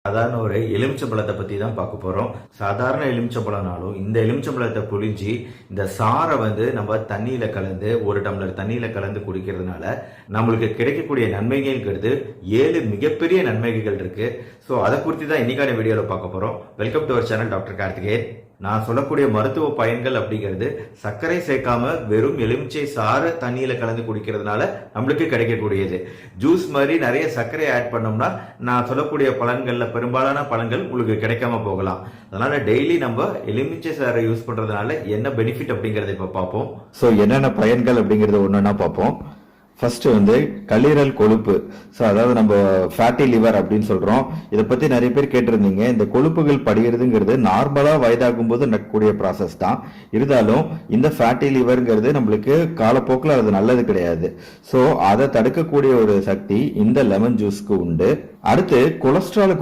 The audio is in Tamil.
சாதாரண ஒரு எலுமிச்சம்பழத்தை பத்தி தான் பார்க்க போறோம். சாதாரண எலுமிச்சம்பழம்னாலும் இந்த எலுமிச்சம்பழத்தை புழிஞ்சி இந்த சாறை நம்ம தண்ணியில கலந்து 1 டம்ளர் தண்ணியில கலந்து குடிக்கிறதுனால நம்மளுக்கு கிடைக்கக்கூடிய நன்மைகள்ங்கிறது 7 மிகப்பெரிய நன்மைகள் இருக்கு. ஸோ அதை குறித்து தான் இன்னைக்கான வீடியோல பார்க்க போறோம். Welcome to our channel doctor Karthikeyan. நான் சொல்லக்கூடிய மருத்துவ பயன்கள் அப்படிங்கிறது சர்க்கரை சேர்க்காம வெறும் எலுமிச்சை சாறு தண்ணியில கலந்து குடிக்கிறதுனால நம்மளுக்கு கிடைக்கக்கூடியது. ஜூஸ் மாதிரி நிறைய சர்க்கரை ஆட் பண்ணோம்னா நான் சொல்லக்கூடிய பலன்கள்ல பெரும்பாலான பலன்கள் உங்களுக்கு கிடைக்காம போகலாம். அதனால டெய்லி நம்ம எலுமிச்சை சாறை யூஸ் பண்றதுனால என்ன பெனிஃபிட் அப்படிங்கறத இப்ப பார்ப்போம். ஸோ என்னென்ன பயன்கள் அப்படிங்கறத ஒன்னொன்னா பார்ப்போம். ஃபர்ஸ்ட் கல்லீரல் கொழுப்பு. ஸோ அதாவது நம்ம ஃபேட்டி லிவர் அப்படின்னு சொல்றோம். இதை பத்தி நிறைய பேர் கேட்டிருந்தீங்க. இந்த கொழுப்புகள் படிகிறதுங்கிறது நார்மலா வயதாகும் போது நடக்கக்கூடிய ப்ராசஸ் தான். இருந்தாலும் இந்த ஃபேட்டி லிவர்ங்கிறது நம்மளுக்கு காலப்போக்கில் அது நல்லது கிடையாது. ஸோ அதை தடுக்கக்கூடிய ஒரு சக்தி இந்த லெமன் ஜூஸ்க்கு உண்டு. அடுத்து கொலஸ்ட்ரால்